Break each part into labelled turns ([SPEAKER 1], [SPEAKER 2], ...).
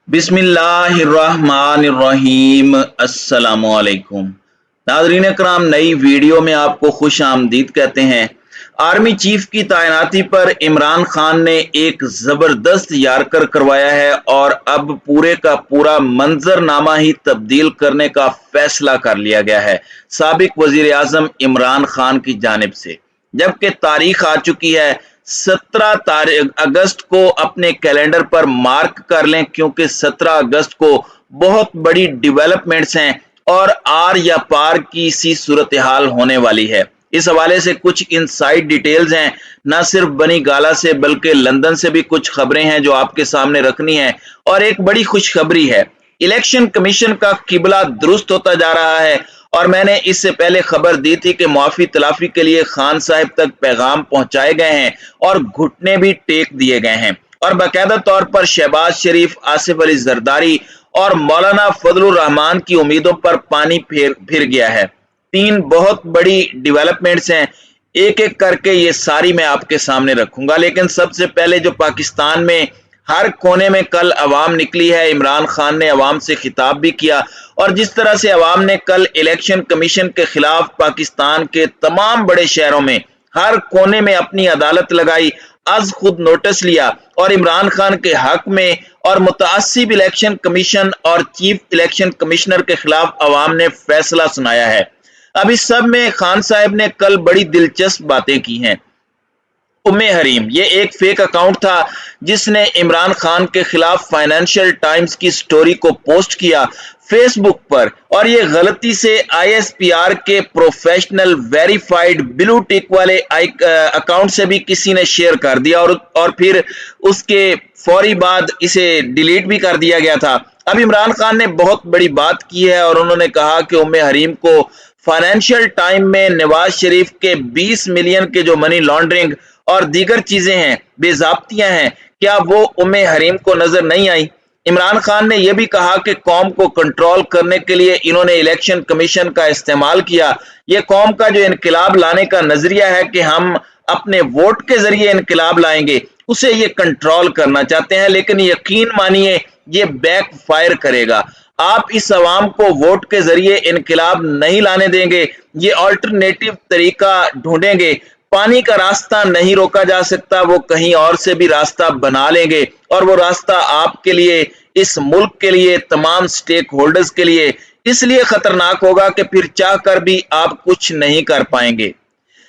[SPEAKER 1] बिस्मिल्लाहिर्रहमानिर्रहीम। अस्सलामुअलैकुम नाज़रीन कराम, नई वीडियो में आपको खुश आमदीद कहते हैं। आर्मी चीफ की तैनाती पर इमरान खान ने एक जबरदस्त यारकर करवाया है और अब पूरे का पूरा मंजरनामा ही तब्दील करने का फैसला कर लिया गया है साबिक वजीर आजम इमरान खान की जानिब से। जबकि तारीख आ चुकी है 17 अगस्त को अपने कैलेंडर पर मार्क कर लें, क्योंकि 17 अगस्त को बहुत बड़ी डेवलपमेंट्स हैं और आर या पार की सी सूरत हाल होने वाली है। इस हवाले से कुछ इनसाइड डिटेल्स हैं, न सिर्फ बनी गाला से बल्कि लंदन से भी कुछ खबरें हैं जो आपके सामने रखनी है। और एक बड़ी खुशखबरी है, इलेक्शन कमीशन का किबला दुरुस्त होता जा रहा है। और मैंने इससे पहले खबर दी थी कि मुआफी तलाफी के लिए खान साहब तक पैगाम पहुंचाए गए हैं और घुटने भी टेक दिए गए हैं और बाकायदा तौर पर शहबाज शरीफ, आसिफ अली जरदारी और मौलाना फजलुर रहमान की उम्मीदों पर पानी फिर गया है। तीन बहुत बड़ी डेवलपमेंट्स हैं, एक एक करके ये सारी मैं आपके सामने रखूंगा। लेकिन सबसे पहले जो पाकिस्तान में हर कोने में कल अवाम निकली है, इमरान खान ने अवाम से खिताब भी किया और जिस तरह से अवाम ने कल इलेक्शन कमीशन के खिलाफ पाकिस्तान के तमाम बड़े शहरों में हर कोने में अपनी अदालत लगाई, आज खुद नोटिस लिया और इमरान खान के हक में और मुतासिब इलेक्शन कमीशन और चीफ इलेक्शन कमिश्नर के खिलाफ अवाम ने फैसला सुनाया है। अब इस सब में खान साहब ने कल बड़ी दिलचस्प बातें की हैं। उम्मे हरीम ये एक फेक अकाउंट था जिसने इमरान खान के खिलाफ फाइनेंशियल टाइम्स की स्टोरी को पोस्ट किया फेसबुक पर, और ये गलती से आईएसपीआर के प्रोफेशनल वेरीफाइड ब्लू टिक वाले अकाउंट से भी किसी ने शेयर कर दिया और फिर उसके फौरी बाद इसे डिलीट भी कर दिया गया था। अब इमरान खान ने बहुत बड़ी बात की है और उन्होंने कहा कि उम्मे हरीम को फाइनेंशियल टाइम में नवाज शरीफ के 20 मिलियन के जो मनी लॉन्ड्रिंग और दीगर चीजें हैं, बेजाब्तियां हैं, क्या वो उम्मे हरीम को नजर नहीं आई। इमरान खान ने यह भी कहा कि कौम को कंट्रोल करने के लिए इन्होंने इलेक्शन कमीशन का इस्तेमाल किया। यह कौम का जो इनकलाब लाने का नजरिया है कि हम अपने वोट के जरिए इनकलाब लाएंगे, उसे ये कंट्रोल करना चाहते हैं। लेकिन यकीन मानिए ये बैक फायर करेगा। आप इस अवाम को वोट के जरिए इनकलाब नहीं लाने देंगे, ये ऑल्टरनेटिव तरीका ढूंढेंगे। पानी का रास्ता नहीं रोका जा सकता, वो कहीं और से भी रास्ता बना लेंगे और वो रास्ता आपके लिए, इस मुल्क के लिए, तमाम स्टेक होल्डर्स के लिए इसलिए खतरनाक होगा कि फिर चाह कर भी आप कुछ नहीं कर पाएंगे।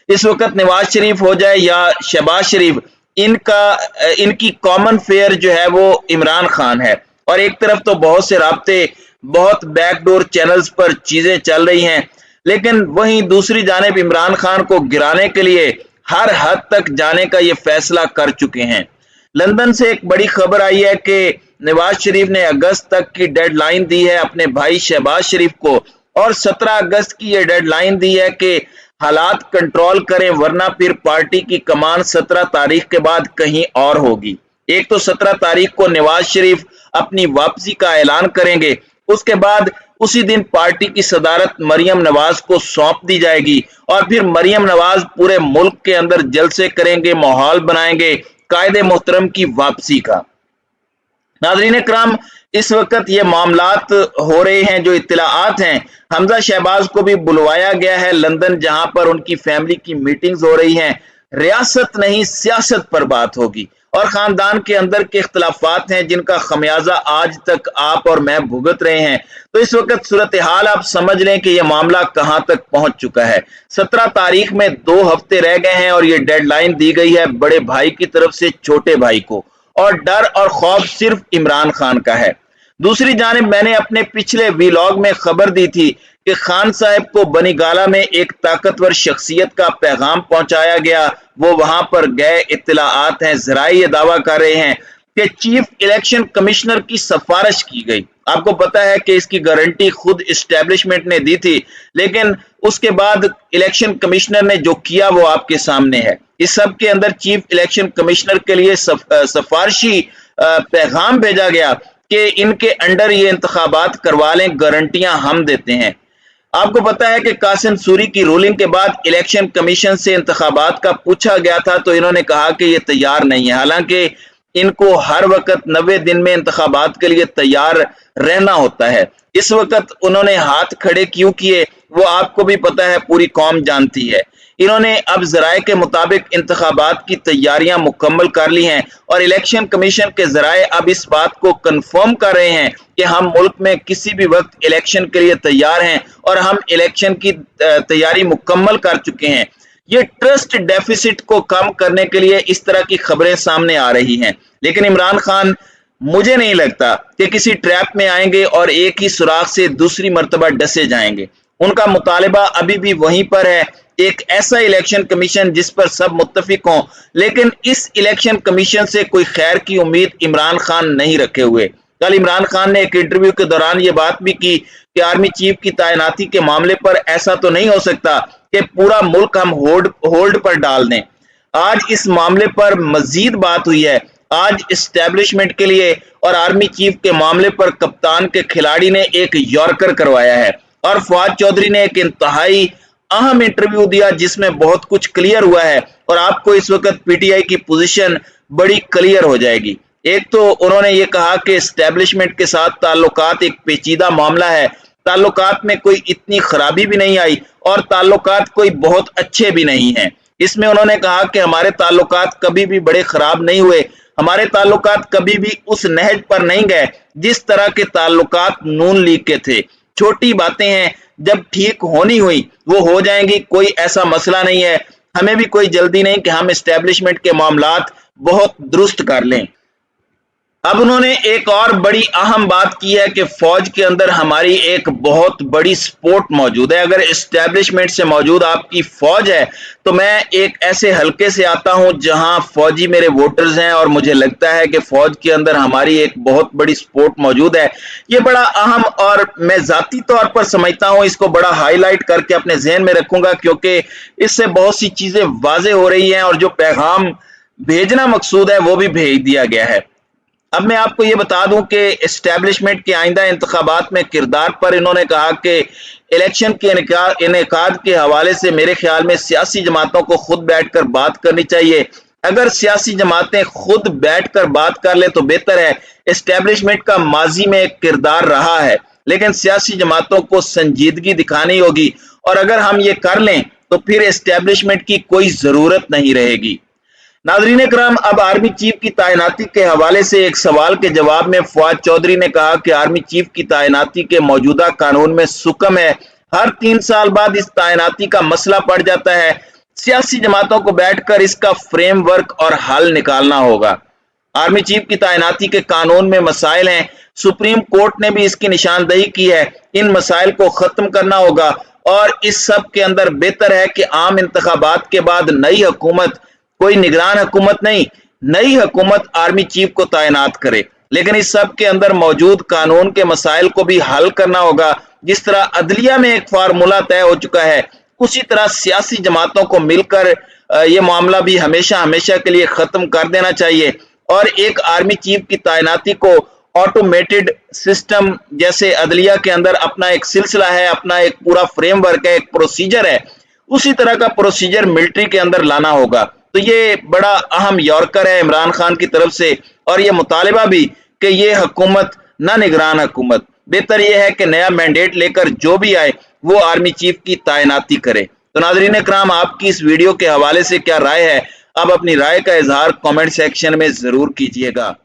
[SPEAKER 1] इस वक्त नवाज शरीफ हो जाए या शहबाज शरीफ, इनकी कॉमन फेयर जो है वो इमरान खान है। और एक तरफ तो बहुत से राब्ते, बहुत बैकडोर चैनल्स पर चीजें चल रही हैं, लेकिन वहीं दूसरी जानिब इमरान खान को गिराने के लिए हर हद तक जाने का ये फैसला कर चुके हैं। लंदन से एक बड़ी खबर आई है कि नवाज शरीफ ने अगस्त तक की डेडलाइन दी है अपने भाई शहबाज शरीफ को, और 17 अगस्त की ये डेडलाइन दी है कि हालात कंट्रोल करें, वरना फिर पार्टी की कमान 17 तारीख के बाद कहीं और होगी। एक तो 17 तारीख को नवाज शरीफ अपनी वापसी का ऐलान करेंगे, उसके बाद उसी दिन पार्टी की सदारत मरियम नवाज को सौंप दी जाएगी और फिर मरियम नवाज पूरे मुल्क के अंदर जलसे करेंगे, माहौल बनाएंगे कायदे मोहतरम की वापसी का। नाज़रीन कराम, इस वक्त ये मामलात हो रहे हैं, जो इत्तलाआत हैं, हमजा शहबाज को भी बुलवाया गया है लंदन, जहां पर उनकी फैमिली की मीटिंग्स हो रही हैं। रियासत नहीं सियासत पर बात होगी और खानदान के अंदर के इख्तलाफात हैं जिनका खमियाजा आज तक आप और मैं भुगत रहे हैं। तो इस वक्त सूरत हाल आप समझ लें कि यह मामला कहां तक पहुंच चुका है। 17 तारीख में 2 हफ्ते रह गए हैं और ये डेडलाइन दी गई है बड़े भाई की तरफ से छोटे भाई को, और डर और खौफ सिर्फ इमरान खान का है। दूसरी जानिब मैंने अपने पिछले वीलॉग में खबर दी थी कि खान साहब को बनी गाला में एक ताकतवर शख्सियत का पैगाम पहुंचाया गया, वो वहां पर गए, इत्तलाआत हैं, जराए ये दावा कर रहे हैं कि चीफ इलेक्शन कमिश्नर की सिफारिश की गई। आपको पता है कि इसकी गारंटी खुद इस्टेब्लिशमेंट ने दी थी, लेकिन उसके बाद इलेक्शन कमिश्नर ने जो किया वो आपके सामने है। इस सब के अंदर चीफ इलेक्शन कमिश्नर के लिए सिफारशी पैगाम भेजा गया कि इनके अंडर ये इंतखाबात करवा लें, गारंटियां हम देते हैं। आपको पता है कि कासिम सूरी की रूलिंग के बाद इलेक्शन कमीशन से इंतखाबात का पूछा गया था, तो इन्होंने कहा कि ये तैयार नहीं है। हालांकि इनको हर वक्त 90 दिन में इंतखाबात के लिए तैयार रहना होता है। इस वक्त उन्होंने हाथ खड़े क्यों किए वो आपको भी पता है, पूरी कौम जानती है। इन्होंने अब जराए के मुताबिक इंतखाबात की तैयारियां मुकम्मल कर ली हैं और इलेक्शन कमीशन के जराए अब इस बात को कंफर्म कर रहे हैं कि हम मुल्क में किसी भी वक्त इलेक्शन के लिए तैयार हैं और हम इलेक्शन की तैयारी मुकम्मल कर चुके हैं। ये ट्रस्ट डेफिसिट को कम करने के लिए इस तरह की खबरें सामने आ रही हैं, लेकिन इमरान खान मुझे नहीं लगता कि किसी ट्रैप में आएंगे और एक ही सुराख से दूसरी मर्तबा डसे जाएंगे। उनका मुतालिबा अभी भी वहीं पर है, एक ऐसा इलेक्शन कमीशन जिस पर सब मुत्तफिक हों, लेकिन इस इलेक्शन कमीशन से कोई खैर की उम्मीद इमरान खान नहीं रखे हुए। कल इमरान खान ने एक इंटरव्यू के दौरान ये बात भी की कि आर्मी चीफ की तैनाती के मामले पर ऐसा तो नहीं हो सकता कि पूरा मुल्क हम होल्ड पर डाल दें। आज इस मामले पर मजीद बात हुई है। आज एस्टेब्लिशमेंट के लिए और आर्मी चीफ के मामले पर कप्तान के खिलाड़ी ने एक यॉर्कर करवाया है और फवाद चौधरी ने एक इंतहाई अहम इंटरव्यू दिया जिसमें बहुत कुछ क्लियर हुआ है और आपको इस वक्त पीटीआई की पोजीशन बड़ी क्लियर हो जाएगी। एक तो उन्होंने ये कहा कि एस्टेब्लिशमेंट के साथ ताल्लुकात एक पेचीदा मामला है, ताल्लुकात में कोई इतनी खराबी भी नहीं आई और ताल्लुकात कोई बहुत अच्छे भी नहीं हैं। इसमें उन्होंने कहा कि हमारे ताल्लुकात कभी भी बड़े खराब नहीं हुए, हमारे ताल्लुकात कभी भी उस नहज पर नहीं गए जिस तरह के ताल्लुकात नून लीग के थे। छोटी बातें हैं, जब ठीक होनी हुई वो हो जाएंगी, कोई ऐसा मसला नहीं है। हमें भी कोई जल्दी नहीं कि हम एस्टेब्लिशमेंट के मामलात बहुत दुरुस्त कर लें। अब उन्होंने एक और बड़ी अहम बात की है कि फौज के अंदर हमारी एक बहुत बड़ी सपोर्ट मौजूद है। अगर एस्टेब्लिशमेंट से मौजूद आपकी फौज है तो मैं एक ऐसे हलके से आता हूं जहां फौजी मेरे वोटर्स हैं और मुझे लगता है कि फौज के अंदर हमारी एक बहुत बड़ी सपोर्ट मौजूद है। ये बड़ा अहम और मैं जाती तौर पर समझता हूं, इसको बड़ा हाईलाइट करके अपने जहन में रखूंगा क्योंकि इससे बहुत सी चीजें वाजे हो रही हैं और जो पैगाम भेजना मकसूद है वो भी भेज दिया गया है। अब मैं आपको ये बता दूं कि एस्टेब्लिशमेंट के आइंदा इंतखाबात में किरदार पर इन्होंने कहा कि इलेक्शन के इनेकाद के हवाले से मेरे ख्याल में सियासी जमातों को खुद बैठकर बात करनी चाहिए। अगर सियासी जमातें खुद बैठकर बात कर ले तो बेहतर है। एस्टेब्लिशमेंट का माजी में एक किरदार रहा है, लेकिन सियासी जमातों को संजीदगी दिखानी होगी और अगर हम ये कर लें तो फिर एस्टेब्लिशमेंट की कोई जरूरत नहीं रहेगी। नाज़रीन इकराम, अब आर्मी चीफ की तैनाती के हवाले से एक सवाल के जवाब में फवाद चौधरी ने कहा कि आर्मी चीफ की तैनाती के मौजूदा कानून में सुकम है, हर 3 साल बाद इस तैनाती का मसला पड़ जाता है, सियासी जमातों को बैठकर इसका फ्रेमवर्क और हल निकालना होगा। आर्मी चीफ की तैनाती के कानून में मसाइल हैं, सुप्रीम कोर्ट ने भी इसकी निशानदेही की है, इन मसाइल को खत्म करना होगा और इस सब के अंदर बेहतर है कि आम इंतखाबात के बाद नई हुकूमत, कोई निगरान हुकूमत नहीं, नई हुकूमत आर्मी चीफ को तैनात करे। लेकिन इस सब के अंदर मौजूद कानून के मसाइल को भी हल करना होगा। जिस तरह अदलिया में एक फार्मूला तय हो चुका है, उसी तरह सियासी जमातों को मिलकर ये मामला भी हमेशा हमेशा के लिए खत्म कर देना चाहिए और एक आर्मी चीफ की तैनाती को ऑटोमेटेड सिस्टम जैसे अदलिया के अंदर अपना एक सिलसिला है, अपना एक पूरा फ्रेमवर्क है, एक प्रोसीजर है, उसी तरह का प्रोसीजर मिलिट्री के अंदर लाना होगा। तो ये बड़ा अहम यॉर्कर है इमरान खान की तरफ से और ये मुतालिबा भी कि ये हुकूमत ना निगरान हुकूमत, बेहतर ये है कि नया मैंडेट लेकर जो भी आए वो आर्मी चीफ की तैनाती करे। तो नाज़रीन इकराम, आपकी इस वीडियो के हवाले से क्या राय है? आप अपनी राय का इजहार कमेंट सेक्शन में जरूर कीजिएगा।